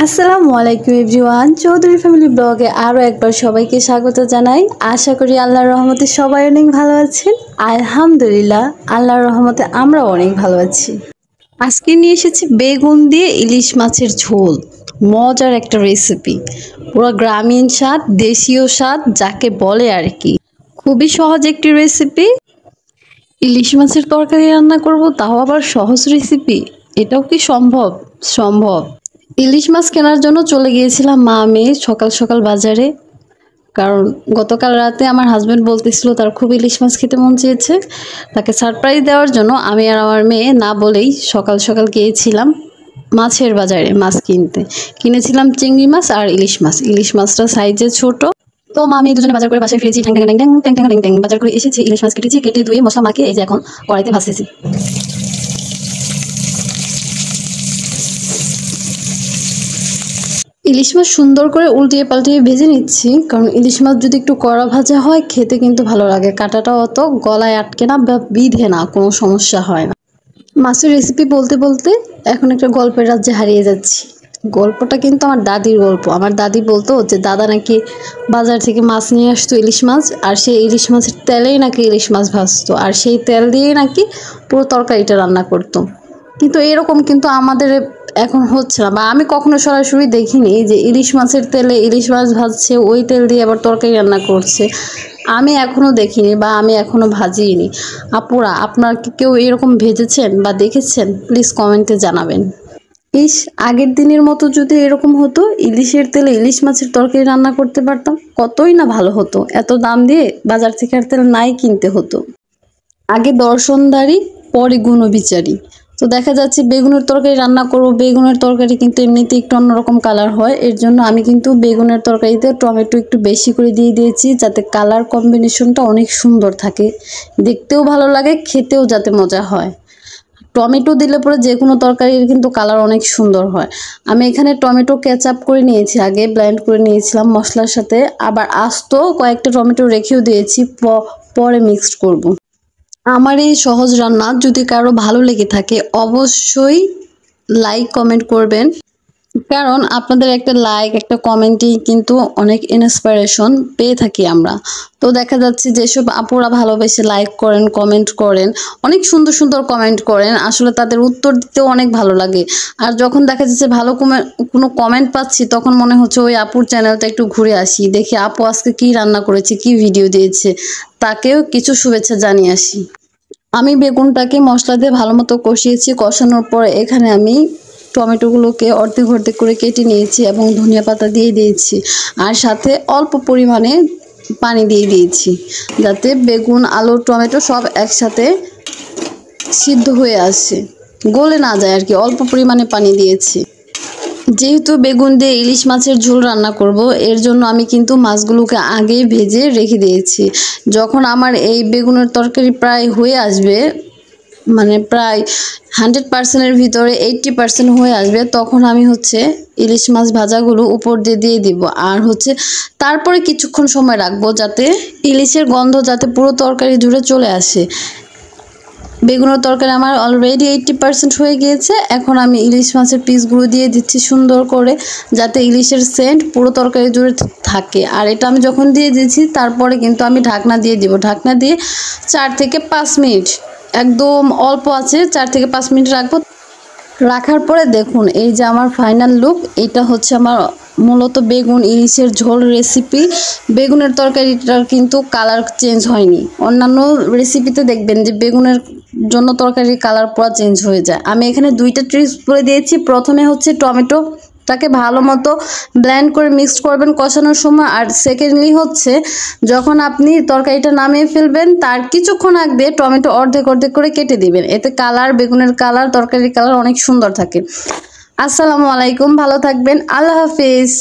আসসালামু আলাইকুম everyone, Chowdhury family ব্লগে আরও একবার সবাইকে স্বাগত জানাই। আশা করি আল্লাহর রহমতে সবাই অনেক ভালো আছেন। আলহামদুলিল্লাহ, আল্লাহর রহমতে আমরা অনেক ভালো আছি। আজকে নিয়ে এসেছি বেগুন দিয়ে ইলিশ মাছের ঝোল। মজার একটা রেসিপি, পুরো গ্রামীণ স্বাদ, দেশীয় স্বাদ যাকে বলে আর কি। খুবই সহজ একটি রেসিপি। ইলিশ মাছের তরকারি রান্না করব, তাও আবার সহজ রেসিপি। এটাও কি সম্ভব? সম্ভব। ইলিশ মাছ কেনার জন্য চলে গিয়েছিলাম মা মেয়ে সকাল সকাল বাজারে। কারণ গতকাল রাতে আমার হাজব্যান্ড বলতেছিল তার খুব ইলিশ মাছ খেতে মন চেয়েছে। তাকে সারপ্রাইজ দেওয়ার জন্য আমি আর আমার মেয়ে না বলেই সকাল সকাল গিয়েছিলাম মাছের বাজারে মাছ কিনতে। কিনেছিলাম চিংড়ি মাছ আর ইলিশ মাছ। ইলিশ মাছটা সাইজে ছোট। তো মা মেয়ে দুজনে বাজার করে বাসায় ফিরেছি। ট্যাং ট্যাং ট্যাং ট্যাং ট্যাং ট্যাং ট্যাং বাজার করে এসেছি। ইলিশ মাছ কেটেছি, কেটে ধুয়ে মশলা মাখিয়ে এই যে এখন কড়াইতে ভাজতেছি। ইলিশ মাছ সুন্দর করে উল্টিয়ে পাল্টিয়ে ভেজে নিচ্ছি, কারণ ইলিশ মাছ যদি একটু কড়া ভাজা হয় খেতে কিন্তু ভালো লাগে। কাঁটাটা অত গলায় আটকে না বা বিঁধে না, কোনো সমস্যা হয় না। মাছের রেসিপি বলতে বলতে এখন একটা গল্পের রাজ্যে হারিয়ে যাচ্ছি। গল্পটা কিন্তু আমার দাদির গল্প। আমার দাদি বলতো যে দাদা নাকি বাজার থেকে মাছ নিয়ে আসতো, ইলিশ মাছ, আর সেই ইলিশ মাছের তেলেই নাকি ইলিশ মাছ ভাজতো, আর সেই তেল দিয়েই নাকি পুরো তরকারিটা রান্না করতো। কিন্তু এরকম কিন্তু আমাদের এখন হচ্ছে না, বা আমি কখনো সরাসরি দেখিনি যে ইলিশ মাছের তেলে ইলিশ মাছ ভাজছে, ওই তেল দিয়ে আবার তরকারি রান্না করছে। আমি এখনো দেখিনি বা আমি এখনো ভাজিনি। আপুরা, আপনার কি কেউ এরকম ভেজেছেন বা দেখেছেন? প্লিজ কমেন্টে জানাবেন। ইস, আগের দিনের মতো যদি এরকম হতো, ইলিশের তেলে ইলিশ মাছের তরকারি রান্না করতে পারতাম, কতই না ভালো হতো। এত দাম দিয়ে বাজার থেকে আর তেল নাই কিনতে হতো। আগে দর্শনদারি, পরে গুণবিচারী। তো দেখা যাচ্ছে বেগুনের তরকারি রান্না করব। বেগুনের তরকারি কিন্তু এমনিতে একটু অন্যরকম কালার হয়। এর জন্য আমি কিন্তু বেগুনের তরকারিতে টমেটো একটু বেশি করে দিয়ে দিয়েছি, যাতে কালার কম্বিনেশনটা অনেক সুন্দর থাকে, দেখতেও ভালো লাগে, খেতেও যাতে মজা হয়। টমেটো দিলে পরে যে কোনো তরকারির কিন্তু কালার অনেক সুন্দর হয়। আমি এখানে টমেটো কেচাপ করে নিয়েছি, আগে ব্লেন্ড করে নিয়েছিলাম মশলার সাথে। আবার আস্ত কয়েকটা টমেটো রেখেও দিয়েছি, পরে মিক্সড করব। আমার এই সহজ রান্না যদি কারো ভালো লেগে থাকে অবশ্যই লাইক কমেন্ট করবেন, কারণ আপনাদের একটা লাইক একটা কমেন্টই কিন্তু অনেক ইন্সপিরেশন পেয়ে থাকি আমরা। তো দেখা যাচ্ছে যেসব আপুরা ভালোবেসে লাইক করেন, কমেন্ট করেন, অনেক সুন্দর সুন্দর কমেন্ট করেন, আসলে তাদের উত্তর দিতেও অনেক ভালো লাগে। আর যখন দেখা যাচ্ছে ভালো কোনো কমেন্ট পাচ্ছি, তখন মনে হচ্ছে ওই আপুর চ্যানেলটা একটু ঘুরে আসি, দেখি আপু আজকে কী রান্না করেছে, কী ভিডিও দিয়েছে, তাকেও কিছু শুভেচ্ছা জানিয়ে আসি। আমি বেগুনটাকে মশলা দিয়ে ভালো মতো কষিয়েছি। কষানোর পরে এখানে আমি টমেটোগুলোকে অর্ধেক অর্ধেক করে কেটে নিয়েছি এবং ধনিয়া পাতা দিয়ে দিয়েছি, আর সাথে অল্প পরিমাণে পানি দিয়ে দিয়েছি, যাতে বেগুন, আলু, টমেটো সব একসাথে সিদ্ধ হয়ে আসে, গলে না যায় আর কি। অল্প পরিমাণে পানি দিয়েছি। যেহেতু বেগুন দিয়ে ইলিশ মাছের ঝোল রান্না করব, এর জন্য আমি কিন্তু মাছগুলোকে আগেই ভেজে রেখে দিয়েছি। যখন আমার এই বেগুনের তরকারি প্রায় হয়ে আসবে, মানে প্রায় 100%-এর ভিতরে 80% হয়ে আসবে, তখন আমি ইলিশ মাছ ভাজাগুলো উপর দিয়ে দিয়ে দিব। আর তারপরে কিছুক্ষণ সময় রাখবো, যাতে ইলিশের গন্ধ যাতে পুরো তরকারি জুড়ে চলে আসে। বেগুনের তরকারি আমার অলরেডি 80% হয়ে গিয়েছে। এখন আমি ইলিশ মাছের পিসগুলো দিয়ে দিচ্ছি সুন্দর করে, যাতে ইলিশের সেন্ট পুরো তরকারি জুড়ে থাকে। আর এটা আমি যখন দিয়ে দিয়েছি, তারপরে কিন্তু আমি ঢাকনা দিয়ে দিব। ঢাকনা দিয়ে 4 থেকে 5 মিনিট, একদম অল্প আছে, 4 থেকে 5 মিনিট রাখবো। রাখার পরে দেখুন এই যে আমার ফাইনাল লুক। এটা আমার মূলত বেগুন ইলিশের ঝোল রেসিপি। বেগুনের তরকারিটার কিন্তু কালার চেঞ্জ হয়নি। অন্যান্য রেসিপিতে দেখবেন যে বেগুনের জন্য তরকারির কালার পুরো চেঞ্জ হয়ে যায়। আমি এখানে 2টা ট্রিক্স বলে দিয়েছি। প্রথমে টমেটোটাকে ভালো মতো ব্লেন্ড করে মিক্সড করবেন কষানোর সময়। আর সেকেন্ডলি যখন আপনি তরকারিটা নামিয়ে ফেলবেন, তার কিছুক্ষণ আগে টমেটো অর্ধেক অর্ধেক করে কেটে দিবেন। এতে বেগুনের কালার, তরকারির কালার অনেক সুন্দর থাকে। আসসালামু আলাইকুম, ভালো থাকবেন, আল্লাহ হাফিজ।